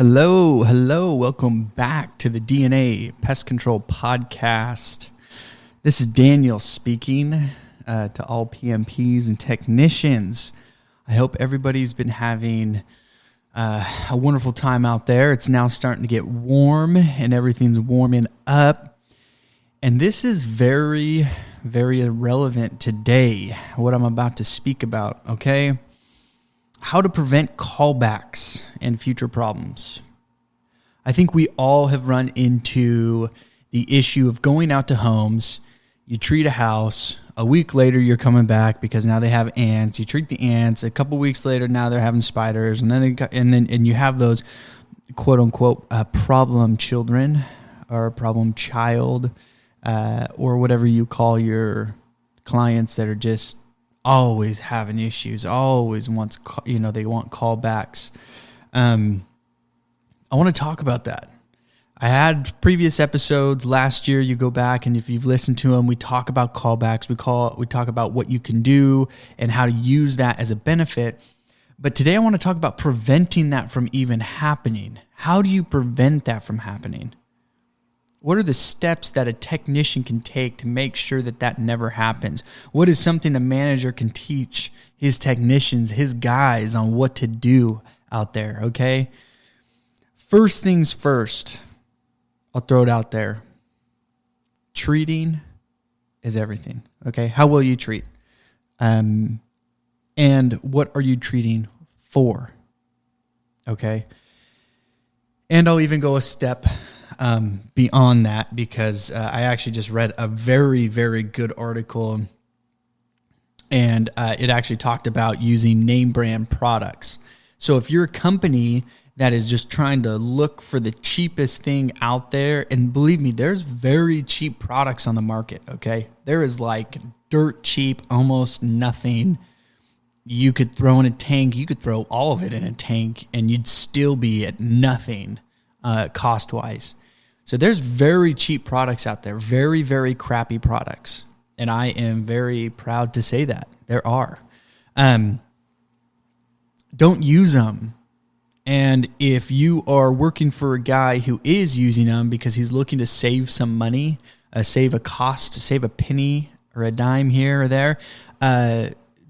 Hello. Welcome back to the DNA Pest Control Podcast. This is Daniel speaking to all PMPs and technicians. I hope everybody's been having a wonderful time out there. It's now starting to get warm and everything's warming up. And this is very, very relevant today, what I'm about to speak about, okay? How to prevent callbacks and future problems. I think we all have run into the issue of going out to homes. You treat a house. A week later, you're coming back because now they have ants. You treat the ants. A couple weeks later, now they're having spiders, and you have those quote unquote problem children or problem child or whatever you call your clients that are just always having issues, always wants, they want callbacks. I want to talk about that. I had previous episodes last year. You go back and if you've listened to them, we talk about callbacks. We talk about what you can do and how to use that as a benefit. But today I want to talk about preventing that from even happening. How do you prevent that from happening? What are the steps that a technician can take to make sure that that never happens? What is something a manager can teach his technicians, his guys on what to do out there, okay? First things first, I'll throw it out there. Treating is everything, okay? How will you treat? And what are you treating for, okay? And I'll even go a step beyond that because I actually just read a very, very good article and it actually talked about using name brand products. So if you're a company that is just trying to look for the cheapest thing out there, and believe me, there's very cheap products on the market, okay? There is like dirt cheap, almost nothing. You could throw in a tank, you could throw all of it in a tank and you'd still be at nothing cost-wise. So there's very cheap products out there, very, very crappy products. And I am very proud to say that. There are. Don't use them. And if you are working for a guy who is using them because he's looking to save some money, save a cost, save a penny or a dime here or there,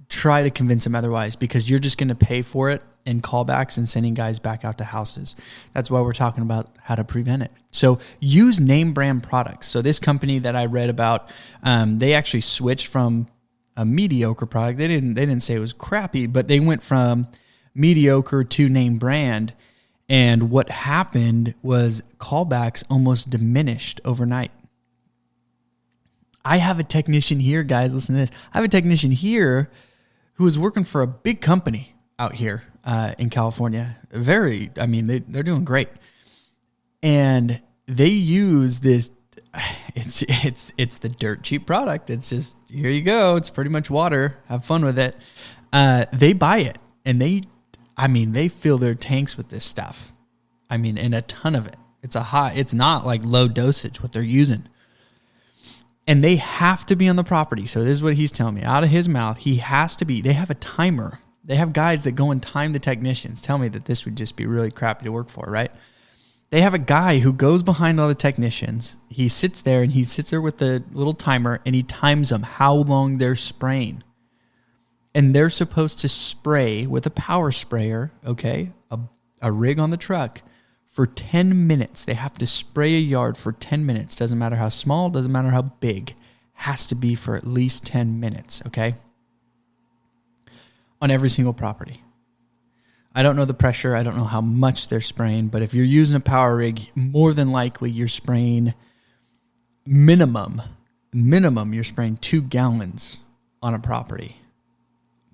try to convince him otherwise because you're just going to pay for it in callbacks and sending guys back out to houses. That's why we're talking about how to prevent it. So use name brand products. So this company that I read about, they actually switched from a mediocre product. They didn't say it was crappy, but they went from mediocre to name brand. And what happened was callbacks almost diminished overnight. I have a technician here, guys, listen to this. I have a technician here who is working for a big company out here in California. They're doing great. And they use this, it's the dirt cheap product. It's just, here you go. It's pretty much water. Have fun with it. They buy it and they fill their tanks with this stuff. And a ton of it. It's not like low dosage what they're using. And they have to be on the property. So this is what he's telling me. Out of his mouth, he has to be. They have a timer. They have guys that go and time the technicians. Tell me that this would just be really crappy to work for, right? They have a guy who goes behind all the technicians. He sits there with the little timer and he times them how long they're spraying. And they're supposed to spray with a power sprayer, okay, a rig on the truck for 10 minutes. They have to spray a yard for 10 minutes. Doesn't matter how small, doesn't matter how big. Has to be for at least 10 minutes, okay? On every single property. I don't know the pressure. I don't know how much they're spraying, but if you're using a power rig, more than likely you're spraying minimum, you're spraying 2 gallons on a property.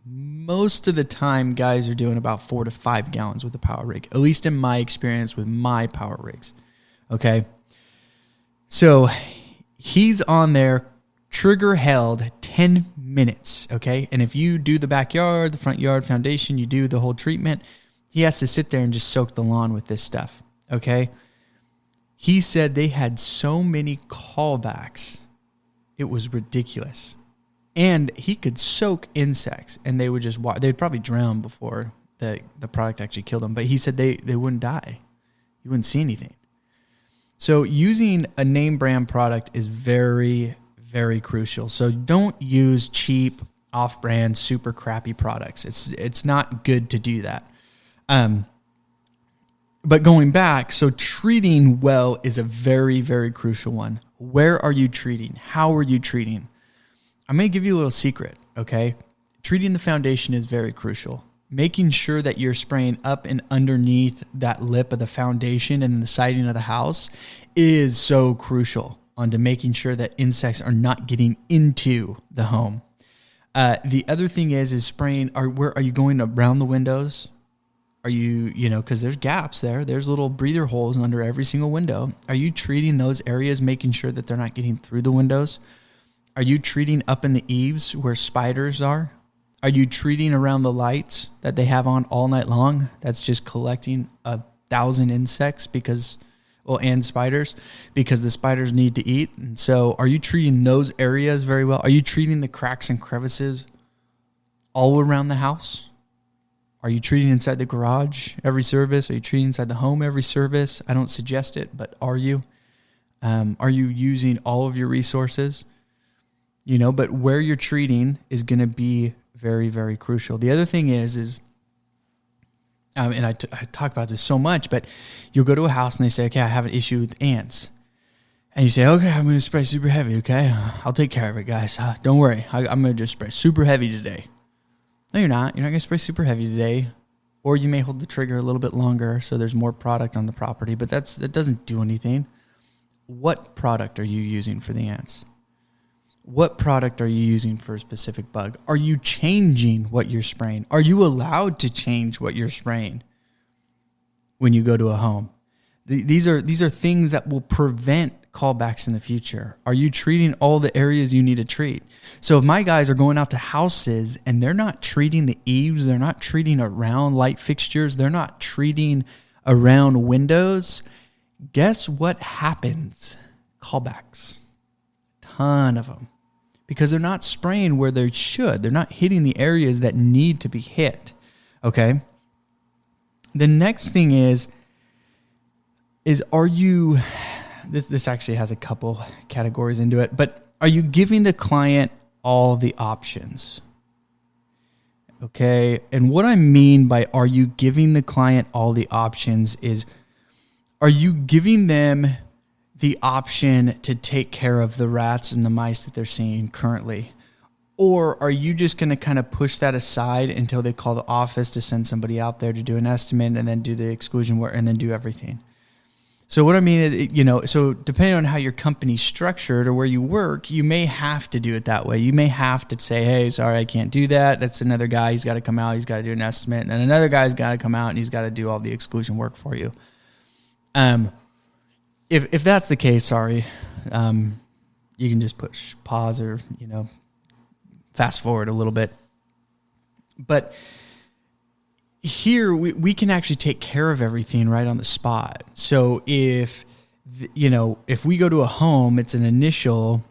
Most of the time, guys are doing about 4 to 5 gallons with a power rig, at least in my experience with my power rigs. Okay. So he's on there, trigger held 10 minutes. Okay. And if you do the backyard, the front yard foundation, you do the whole treatment, he has to sit there and just soak the lawn with this stuff. Okay. He said they had so many callbacks. It was ridiculous. And he could soak insects, and they would just they'd probably drown before the product actually killed them. But he said they wouldn't die. You wouldn't see anything. So using a name brand product is very, very crucial. So don't use cheap, off-brand, super crappy products. It's not good to do that. But going back, so treating well is a very, very crucial one. Where are you treating? How are you treating? I'm going to give you a little secret, okay? Treating the foundation is very crucial. Making sure that you're spraying up and underneath that lip of the foundation and the siding of the house is so crucial onto making sure that insects are not getting into the home. The other thing is spraying, where are you going around the windows? Are you, because there's gaps there. There's little breather holes under every single window. Are you treating those areas, making sure that they're not getting through the windows? Are you treating up in the eaves where spiders are? Are you treating around the lights that they have on all night long? That's just collecting 1,000 insects and spiders because the spiders need to eat. And so are you treating those areas very well? Are you treating the cracks and crevices all around the house? Are you treating inside the garage every service? Are you treating inside the home every service? I don't suggest it, but are you? Are you using all of your resources? But where you're treating is going to be very, very crucial. The other thing is and I talk about this so much, but you'll go to a house and they say, okay, I have an issue with ants. And you say, okay, I'm going to spray super heavy, okay? I'll take care of it, guys. Don't worry. I'm going to just spray super heavy today. No, you're not. You're not going to spray super heavy today. Or you may hold the trigger a little bit longer so there's more product on the property, but that doesn't do anything. What product are you using for the ants? What product are you using for a specific bug? Are you changing what you're spraying? Are you allowed to change what you're spraying when you go to a home? These are things that will prevent callbacks in the future. Are you treating all the areas you need to treat? So if my guys are going out to houses and they're not treating the eaves, they're not treating around light fixtures, they're not treating around windows, guess what happens? Callbacks. Ton of them. Because they're not spraying where they should. They're not hitting the areas that need to be hit. Okay? The next thing is are you, this actually has a couple categories into it, but are you giving the client all the options? Okay? And what I mean by are you giving the client all the options is, are you giving them the option to take care of the rats and the mice that they're seeing currently? Or are you just going to kind of push that aside until they call the office to send somebody out there to do an estimate and then do the exclusion work and then do everything? So what I mean is, so depending on how your company's structured or where you work, you may have to do it that way. You may have to say, hey, sorry, I can't do that. That's another guy. He's got to come out. He's got to do an estimate. And then another guy's got to come out and he's got to do all the exclusion work for you. If that's the case, sorry, you can just push pause or, fast forward a little bit. But here we can actually take care of everything right on the spot. So if we go to a home, it's an initial,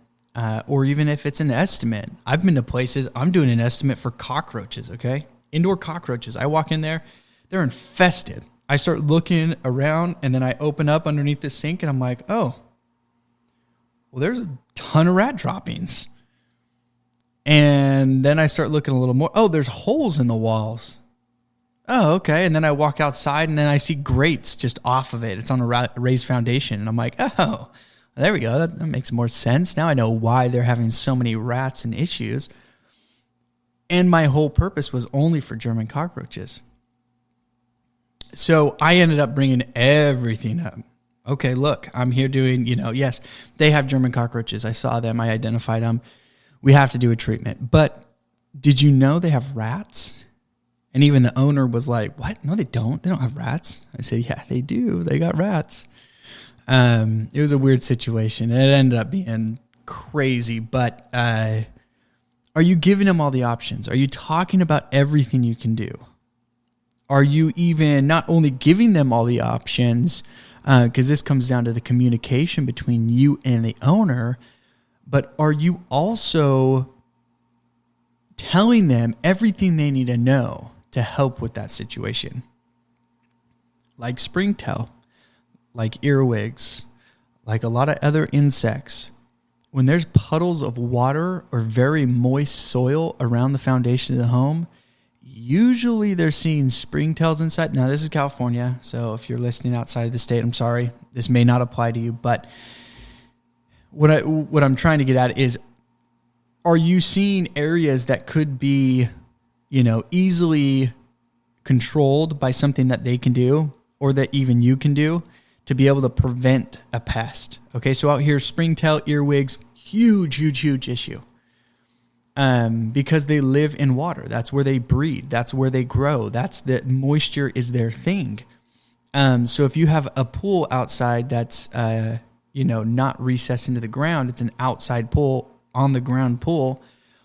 or even if it's an estimate. I've been to places, I'm doing an estimate for cockroaches, okay? Indoor cockroaches. I walk in there, they're infested. I start looking around and then I open up underneath the sink and I'm like, oh, well, there's a ton of rat droppings. And then I start looking a little more. Oh, there's holes in the walls. Oh, okay. And then I walk outside and then I see grates just off of it. It's on a raised foundation. And I'm like, oh, there we go. That makes more sense. Now I know why they're having so many rats and issues. And my whole purpose was only for German cockroaches. So I ended up bringing everything up. Okay, look, I'm here doing, yes, they have German cockroaches. I saw them. I identified them. We have to do a treatment. But did you know they have rats? And even the owner was like, what? No, they don't. They don't have rats. I said, yeah, they do. They got rats. It was a weird situation. It ended up being crazy. But are you giving them all the options? Are you talking about everything you can do? Are you even not only giving them all the options, because this comes down to the communication between you and the owner, but are you also telling them everything they need to know to help with that situation? Like Springtail, like earwigs, like a lot of other insects, when there's puddles of water or very moist soil around the foundation of the home, usually they're seeing springtails inside. Now, this is California, so if you're listening outside of the state, I'm sorry. This may not apply to you, but what I'm trying to get at is, are you seeing areas that could be, easily controlled by something that they can do or that even you can do to be able to prevent a pest? Okay, so out here, springtail, earwigs, huge issue. Because they live in water. That's where they breed. That's where they grow. That's the moisture is their thing. So if you have a pool outside that's, not recessed into the ground, it's an outside pool, on the ground pool.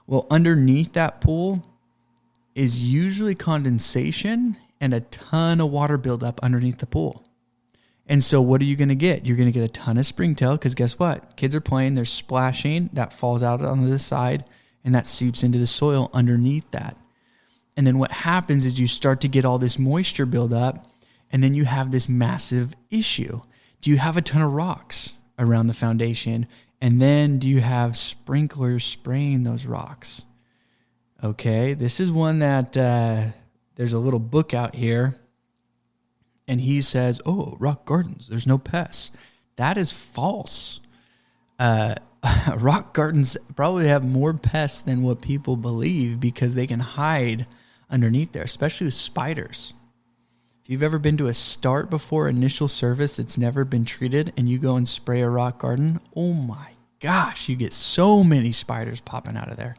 Well, underneath that pool is usually condensation and a ton of water buildup underneath the pool. And so what are you going to get? You're going to get a ton of springtail because guess what? Kids are playing, they're splashing, that falls out onto the side, and that seeps into the soil underneath that. And then what happens is you start to get all this moisture build up, and then you have this massive issue. Do you have a ton of rocks around the foundation? And then do you have sprinklers spraying those rocks? Okay, this is one that there's a little book out here, and he says, rock gardens, there's no pests. That is false. Rock gardens probably have more pests than what people believe because they can hide underneath there, especially with spiders. If you've ever been to a start before initial service that's never been treated and you go and spray a rock garden, oh my gosh, you get so many spiders popping out of there.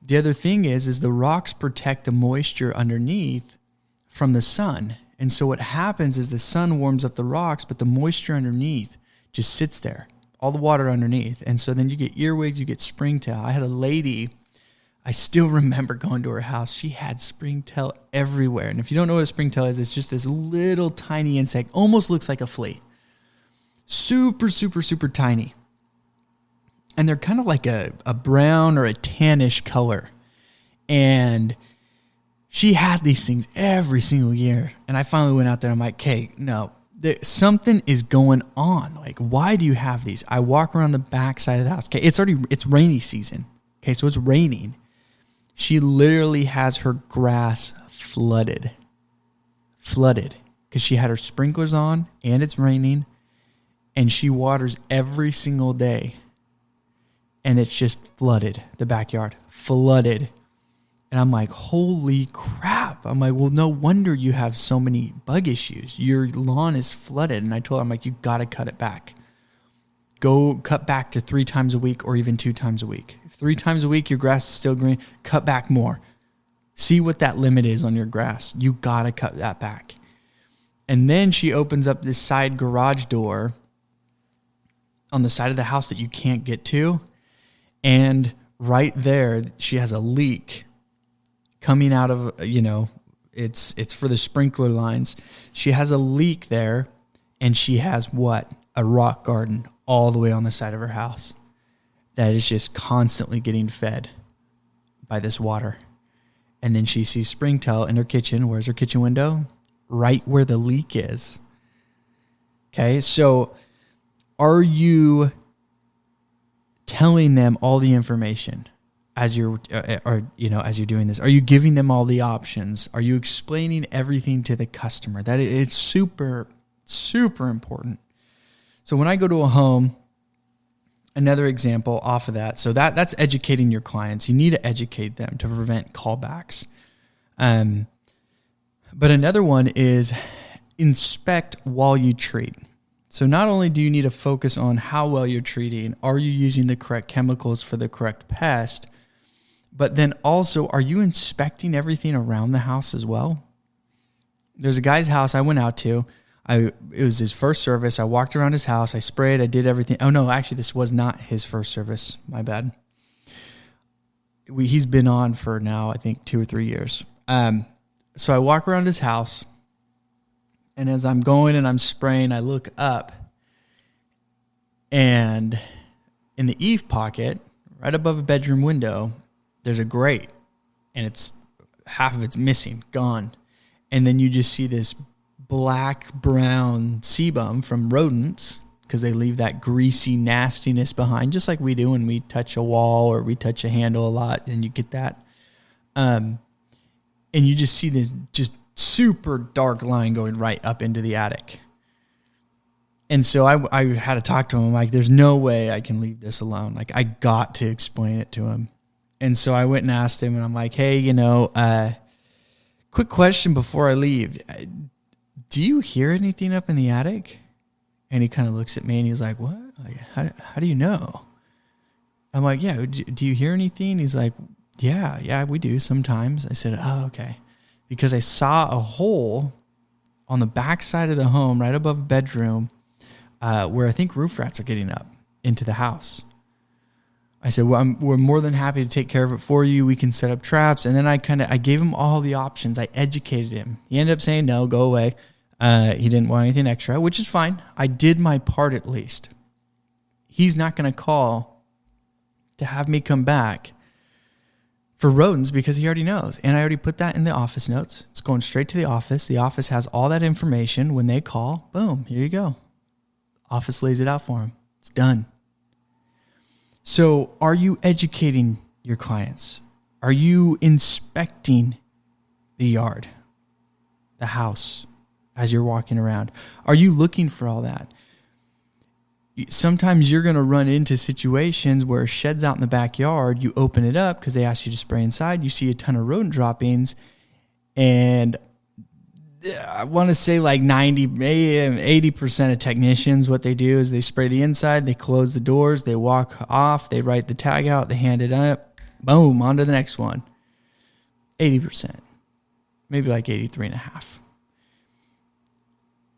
The other thing is the rocks protect the moisture underneath from the sun. And so what happens is the sun warms up the rocks, but the moisture underneath just sits there, all the water underneath. And so then you get earwigs, you get springtail. I had a lady, I still remember going to her house. She had springtail everywhere. And if you don't know what a springtail is, it's just this little tiny insect, almost looks like a flea. Super tiny. And they're kind of like a brown or a tannish color. And she had these things every single year. And I finally went out there. I'm like, okay, no, something is going on. Like, why do you have these? I walk around the back side of the house. Okay, it's rainy season. Okay, so it's raining. She literally has her grass flooded because she had her sprinklers on and it's raining and she waters every single day. And it's just flooded, the backyard, flooded. And I'm like, holy crap. I'm like, well, no wonder you have so many bug issues. Your lawn is flooded. And I told her, I'm like, you got to cut it back. Go cut back to 3 times a week or even 2 times a week. If 3 times a week your grass is still green, cut back more. See what that limit is on your grass. You got to cut that back. And then she opens up this side garage door on the side of the house that you can't get to. And right there, she has a leak coming out of, it's for the sprinkler lines. She has a leak there, and she has what? A rock garden all the way on the side of her house that is just constantly getting fed by this water. And then she sees springtail in her kitchen. Where's her kitchen window? Right where the leak is. Okay, so are you telling them all the information as you're doing this? Are you giving them all the options? Are you explaining everything to the customer? That it's super important. So when I go to a home, another example off of that. So that's educating your clients. You need to educate them to prevent callbacks. But another one is inspect while you treat. So not only do you need to focus on how well you're treating, are you using the correct chemicals for the correct pest, but then also, are you inspecting everything around the house as well? There's a guy's house I went out to. It was his first service. I walked around his house. I sprayed. I did everything. Oh, no, actually, this was not his first service. My bad. He's been on for now, I think, 2 or 3 years. So I walk around his house. And as I'm going and I'm spraying, I look up, and in the eave pocket, right above a bedroom window, there's a grate, and it's half of it's missing, gone. And then you just see this black, brown sebum from rodents because they leave that greasy nastiness behind, just like we do when we touch a wall or we touch a handle a lot, and you get that. And you just see this just super dark line going right up into the attic. And so I had to talk to him. I'm like, there's no way I can leave this alone. Like, I got to explain it to him. And so I went and asked him, and I'm like, hey, quick question before I leave. Do you hear anything up in the attic? And he kind of looks at me and he's like, what? Like, how do you know? I'm like, yeah, do you hear anything? He's like, yeah, we do sometimes. I said, oh, okay. Because I saw a hole on the back side of the home right above the bedroom where I think roof rats are getting up into the house. I said, well, we're more than happy to take care of it for you. We can set up traps. And then I gave him all the options. I educated him. He ended up saying, no, go away. He didn't want anything extra, which is fine. I did my part at least. He's not going to call to have me come back for rodents because he already knows. And I already put that in the office notes. It's going straight to the office. The office has all that information. When they call, boom, here you go. Office lays it out for him. It's done. So are you educating your clients? Are you inspecting the yard, the house, as you're walking around? Are you looking for all that? Sometimes you're going to run into situations where a shed's out in the backyard, you open it up because they ask you to spray inside, you see a ton of rodent droppings, and I want to say like 80% of technicians, what they do is they spray the inside, they close the doors, they walk off, they write the tag out, they hand it up, boom, on to the next one. 80%, maybe like 83.5%.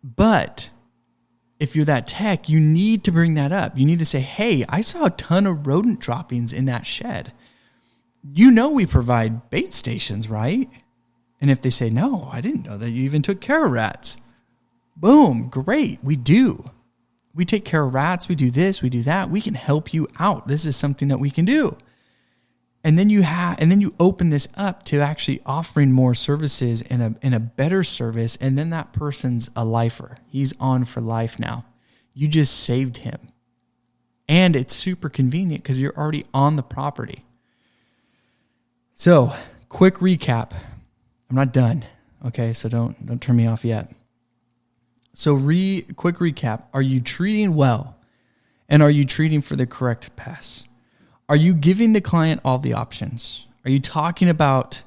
But if you're that tech, you need to bring that up. You need to say, hey, I saw a ton of rodent droppings in that shed. You know we provide bait stations, right? And if they say, no, I didn't know that you even took care of rats. Boom, great, we do. We take care of rats, we do this, we do that. We can help you out. This is something that we can do. And then you open this up to actually offering more services and a better service, and then that person's a lifer. He's on for life now. You just saved him. And it's super convenient because you're already on the property. So, quick recap. I'm not done. Okay, so don't turn me off yet. So quick recap. Are you treating well? And are you treating for the correct pests? Are you giving the client all the options? Are you talking about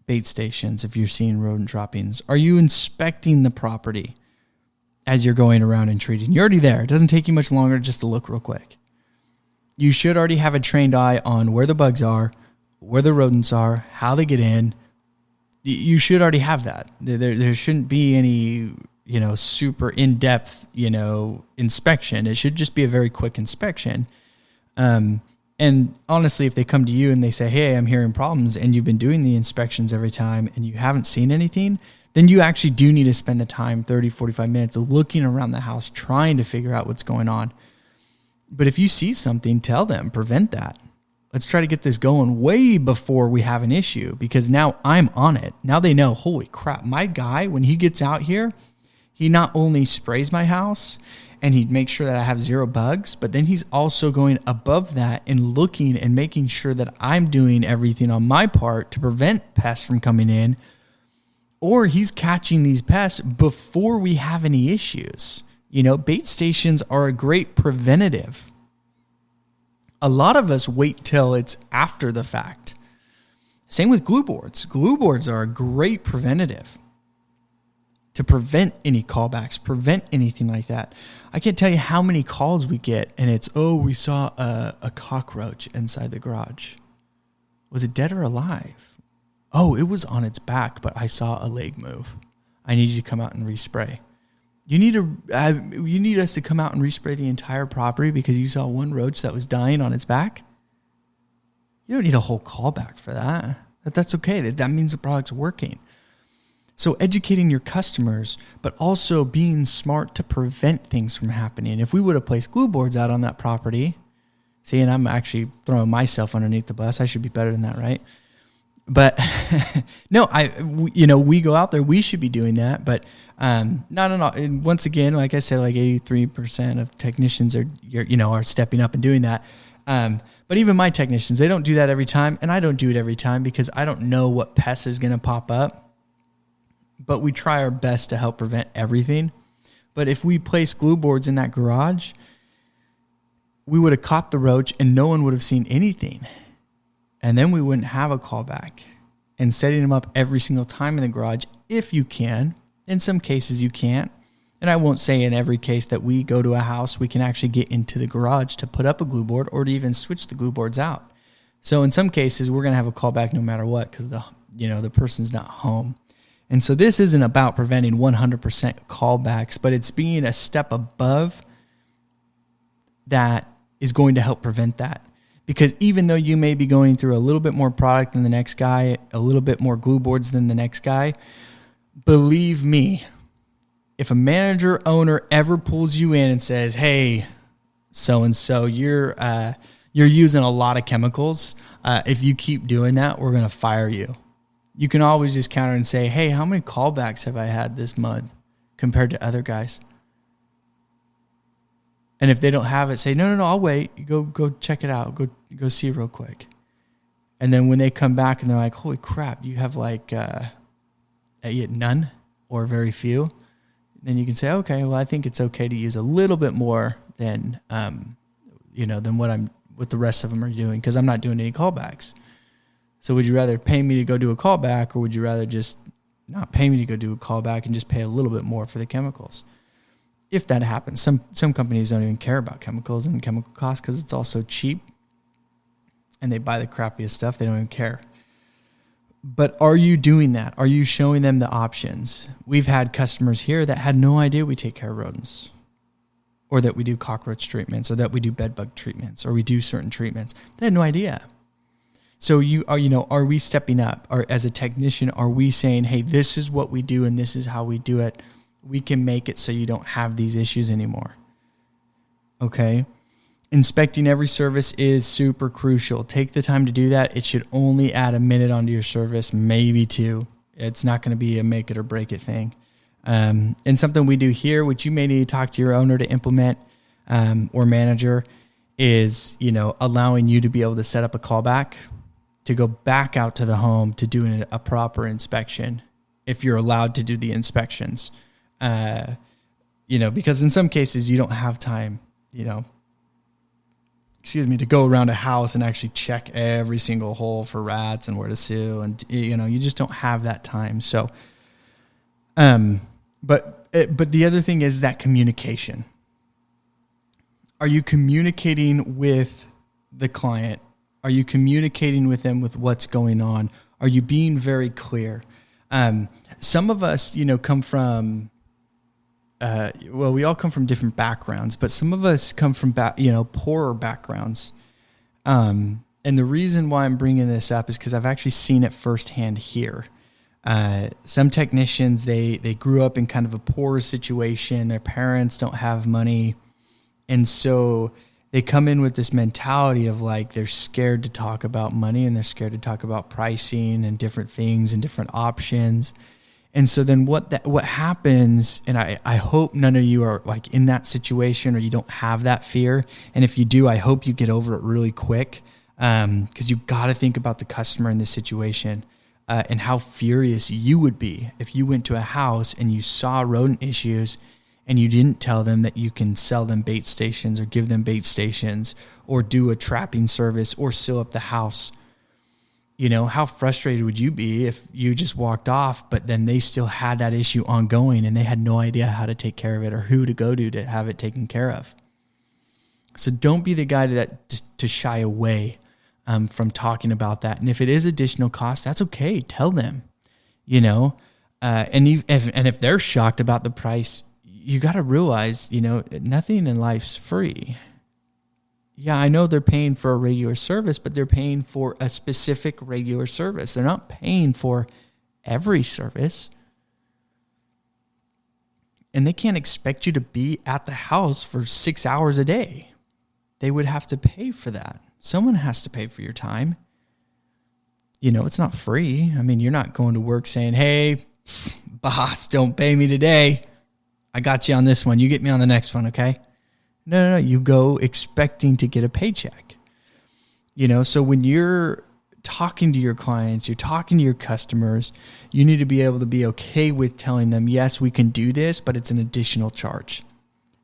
bait stations if you're seeing rodent droppings? Are you inspecting the property as you're going around and treating? You're already there. It doesn't take you much longer just to look real quick. You should already have a trained eye on where the bugs are, where the rodents are, how they get in. You should already have that. There shouldn't be any, super in-depth, inspection. It should just be a very quick inspection. And honestly, if they come to you and they say, hey, I'm hearing problems, and you've been doing the inspections every time and you haven't seen anything, then you actually do need to spend the time, 30, 45 minutes, looking around the house, trying to figure out what's going on. But if you see something, tell them, prevent that. Let's try to get this going way before we have an issue, because now I'm on it. Now they know, holy crap, my guy, when he gets out here, he not only sprays my house and he makes sure that I have zero bugs, but then he's also going above that and looking and making sure that I'm doing everything on my part to prevent pests from coming in, or he's catching these pests before we have any issues. Bait stations are a great preventative. A lot of us wait till it's after the fact. Same with glue boards. Glue boards are a great preventative to prevent any callbacks, prevent anything like that. I can't tell you how many calls we get, and it's, we saw a cockroach inside the garage. Was it dead or alive? Oh, it was on its back, but I saw a leg move. I need you to come out and respray. You need us to come out and respray the entire property because you saw one roach that was dying on its back? You don't need a whole callback for that. That's okay. That means the product's working. So educating your customers, but also being smart to prevent things from happening. If we would have placed glue boards out on that property, see, and I'm actually throwing myself underneath the bus. I should be better than that, right? But no, we go out there, we should be doing that, but not at all. And once again, like I said, like 83% of technicians are stepping up and doing that. But even my technicians, they don't do that every time, and I don't do it every time because I don't know what pest is going to pop up. But we try our best to help prevent everything. But if we place glue boards in that garage, we would have caught the roach and no one would have seen anything. And then we wouldn't have a callback. And setting them up every single time in the garage, if you can. In some cases you can't. And I won't say in every case that we go to a house, we can actually get into the garage to put up a glue board or to even switch the glue boards out. So in some cases, we're going to have a callback no matter what because the person's not home. And so this isn't about preventing 100% callbacks, but it's being a step above that is going to help prevent that. Because even though you may be going through a little bit more product than the next guy, a little bit more glue boards than the next guy, believe me, if a manager owner ever pulls you in and says, "Hey, so-and-so, you're using a lot of chemicals. If you keep doing that, we're going to fire you." You can always just counter and say, "Hey, how many callbacks have I had this month compared to other guys?" And if they don't have it, say, no, I'll wait. Go check it out. Go see real quick. And then when they come back and they're like, "Holy crap, you have like none or very few," then you can say, "Okay, well, I think it's okay to use a little bit more than what the rest of them are doing because I'm not doing any callbacks. So would you rather pay me to go do a callback, or would you rather just not pay me to go do a callback and just pay a little bit more for the chemicals?" If that happens, some companies don't even care about chemicals and chemical costs because it's all so cheap, and they buy the crappiest stuff. They don't even care. But are you doing that? Are you showing them the options? We've had customers here that had no idea we take care of rodents, or that we do cockroach treatments, or that we do bed bug treatments, or we do certain treatments. They had no idea. So are we stepping up? Or as a technician, are we saying, "Hey, this is what we do and this is how we do it. We can make it so you don't have these issues anymore." Okay. Inspecting every service is super crucial. Take the time to do that. It should only add a minute onto your service, maybe two. It's not going to be a make it or break it thing. And something we do here, which you may need to talk to your owner to implement, or manager, is, allowing you to be able to set up a callback to go back out to the home to do a proper inspection if you're allowed to do the inspections. Because in some cases you don't have time, to go around a house and actually check every single hole for rats and where to sue. And, you just don't have that time. So, but the other thing is that communication. Are you communicating with the client? Are you communicating with them with what's going on? Are you being very clear? Some of us, come from, we all come from different backgrounds, but some of us come from, poorer backgrounds. And the reason why I'm bringing this up is because I've actually seen it firsthand here. Some technicians, they grew up in kind of a poorer situation. Their parents don't have money. And so they come in with this mentality of like, they're scared to talk about money and they're scared to talk about pricing and different things and different options. And so then what happens, and I hope none of you are like in that situation or you don't have that fear. And if you do, I hope you get over it really quick, because you got to think about the customer in this situation, and how furious you would be if you went to a house and you saw rodent issues and you didn't tell them that you can sell them bait stations or give them bait stations or do a trapping service or seal up the house. How frustrated would you be if you just walked off, but then they still had that issue ongoing and they had no idea how to take care of it or who to go to have it taken care of? So don't be the guy to shy away from talking about that. And if it is additional cost, that's okay. Tell them, and if they're shocked about the price, you got to realize, nothing in life's free. Yeah, I know they're paying for a regular service, but they're paying for a specific regular service. They're not paying for every service. And they can't expect you to be at the house for 6 hours a day. They would have to pay for that. Someone has to pay for your time. It's not free. I mean, you're not going to work saying, hey, boss, don't pay me today. I got you on this one. You get me on the next one, okay? No. You go expecting to get a paycheck. So when you're talking to your clients, you're talking to your customers, you need to be able to be okay with telling them, yes, we can do this, but it's an additional charge.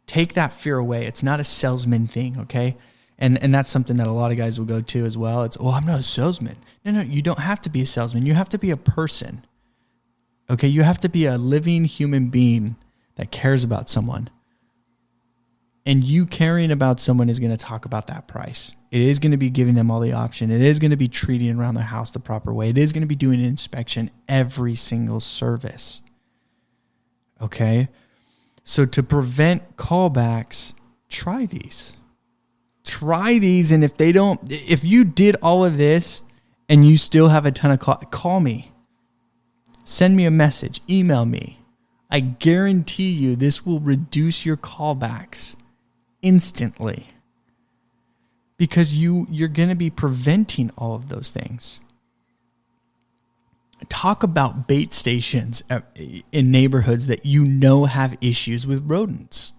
Take that fear away. It's not a salesman thing, okay? And that's something that a lot of guys will go to as well. It's, I'm not a salesman. No, you don't have to be a salesman. You have to be a person, okay? You have to be a living human being that cares about someone. And you caring about someone is going to talk about that price. It is going to be giving them all the option. It is going to be treating around their house the proper way. It is going to be doing an inspection every single service. Okay? So to prevent callbacks, try these. Try these, and if you did all of this and you still have a ton of call me. Send me a message, email me. I guarantee you this will reduce your callbacks instantly, because you're going to be preventing all of those things. Talk about bait stations in neighborhoods that have issues with rodents.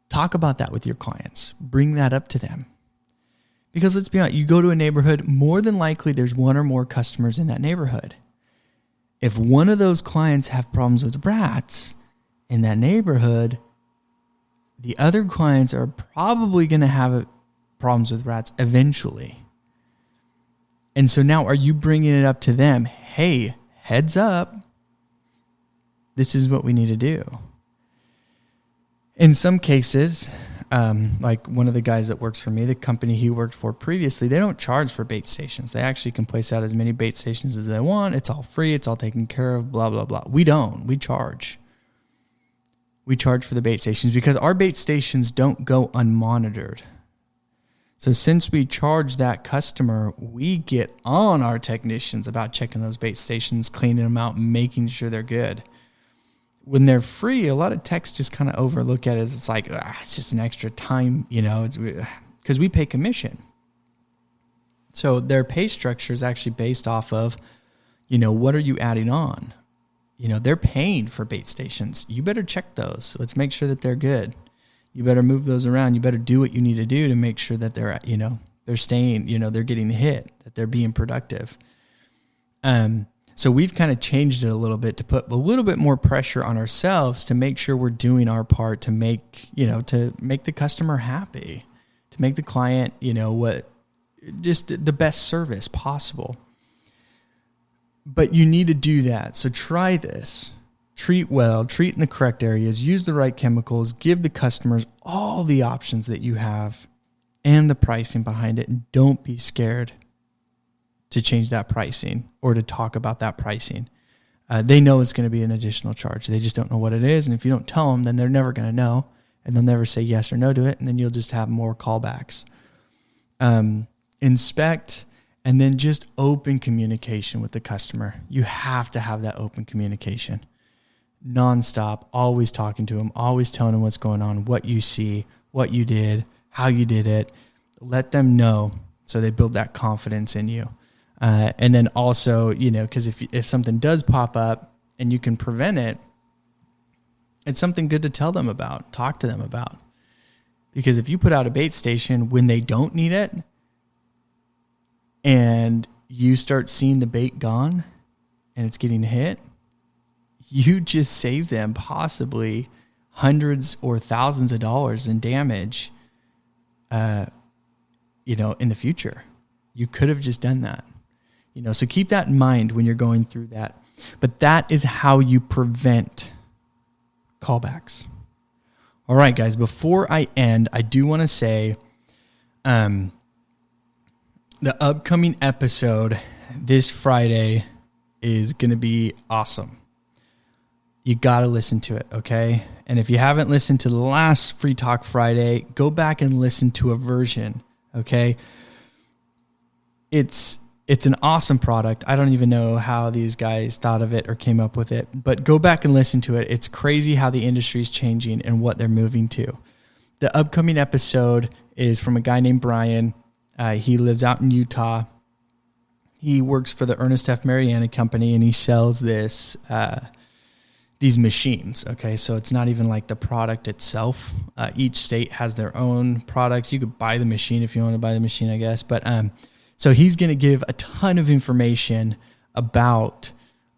Talk about that with your clients. Bring that up to them. Because let's be honest, you go to a neighborhood, more than likely there's one or more customers in that neighborhood. If one of those clients have problems with rats in that neighborhood, the other clients are probably going to have problems with rats eventually. And so now are you bringing it up to them? Hey, heads up. This is what we need to do. In some cases, like one of the guys that works for me, the company he worked for previously, they don't charge for bait stations. They actually can place out as many bait stations as they want. It's all free. It's all taken care of, blah, blah, blah. We don't. We charge. We charge for the bait stations because our bait stations don't go unmonitored. So since we charge that customer, we get on our technicians about checking those bait stations, cleaning them out, making sure they're good. When they're free, a lot of techs just kind of overlook at it as it's like, it's just an extra time, because we pay commission. So their pay structure is actually based off of, what are you adding on? They're paying for bait stations. You better check those. Let's make sure that they're good. You better move those around. You better do what you need to do to make sure that they're, they're staying, they're getting hit, that they're being productive. So we've kind of changed it a little bit to put a little bit more pressure on ourselves to make sure we're doing our part to make the customer happy, to make the client, just the best service possible. But you need to do that. So try this. Treat well, treat in the correct areas, use the right chemicals, give the customers all the options that you have and the pricing behind it. And don't be scared to change that pricing or to talk about that pricing. They know it's going to be an additional charge. They just don't know what it is. And if you don't tell them, then they're never going to know. And they'll never say yes or no to it. And then you'll just have more callbacks. Inspect. And then just open communication with the customer. You have to have that open communication. Nonstop, always talking to them, always telling them what's going on, what you see, what you did, how you did it. Let them know so they build that confidence in you. And then also, because if something does pop up and you can prevent it, it's something good to tell them about, talk to them about. Because if you put out a bait station when they don't need it, and you start seeing the bait gone and it's getting hit, you just save them possibly hundreds or thousands of dollars in damage, in the future. You could have just done that. So keep that in mind when you're going through that. But that is how you prevent callbacks. All right, guys, before I end, I do want to say, the upcoming episode this Friday is going to be awesome. You got to listen to it, okay? And if you haven't listened to the last Free Talk Friday, go back and listen to a version, okay? It's an awesome product. I don't even know how these guys thought of it or came up with it, but go back and listen to it. It's crazy how the industry is changing and what they're moving to. The upcoming episode is from a guy named Brian. He lives out in Utah. He works for the Ernest F. Mariana Company, and he sells these machines. Okay, so it's not even like the product itself. Each state has their own products. You could buy the machine if you want to buy the machine, I guess. But so he's going to give a ton of information about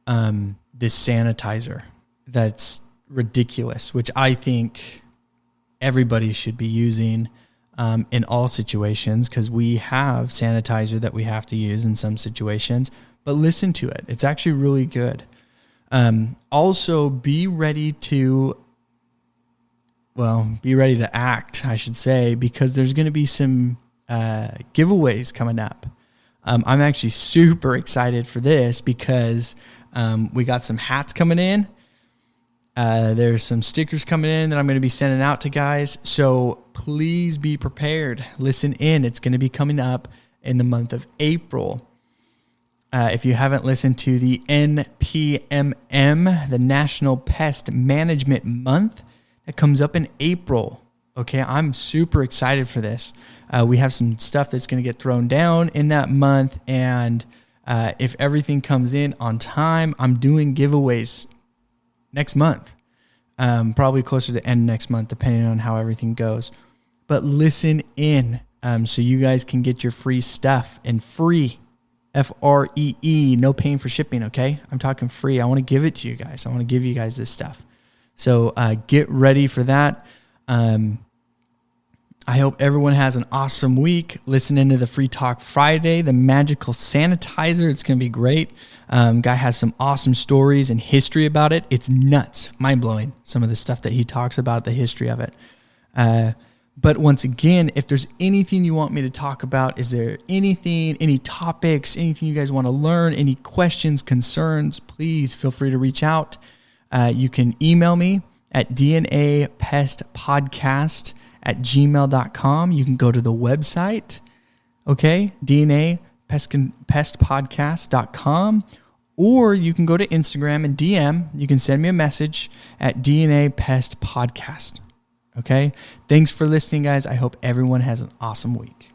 this sanitizer that's ridiculous, which I think everybody should be using in all situations, because we have sanitizer that we have to use in some situations. But listen to it. It's actually really good. Also, be ready to act, I should say, because there's going to be some giveaways coming up. I'm actually super excited for this because we got some hats coming in. There's some stickers coming in that I'm going to be sending out to guys. So please be prepared. Listen in. It's going to be coming up in the month of April. If you haven't listened to the NPMM, the National Pest Management Month, that comes up in April. Okay, I'm super excited for this. We have some stuff that's going to get thrown down in that month, and if everything comes in on time, I'm doing giveaways next month, probably closer to the end next month, depending on how everything goes. But listen in so you guys can get your free stuff, and free. Free, no paying for shipping, okay? I'm talking free. I want to give it to you guys. I want to give you guys this stuff. So get ready for that. I hope everyone has an awesome week. Listen into the Free Talk Friday, the magical sanitizer. It's going to be great. Guy has some awesome stories and history about it. It's nuts, mind-blowing, some of the stuff that he talks about, the history of it. But once again, if there's anything you want me to talk about, is there anything, any topics, anything you guys want to learn, any questions, concerns, please feel free to reach out. You can email me at dnapestpodcast@gmail.com. You can go to the website, okay, dnapestpodcast.com, or you can go to Instagram and DM. You can send me a message at dnapestpodcast. Okay. Thanks for listening, guys. I hope everyone has an awesome week.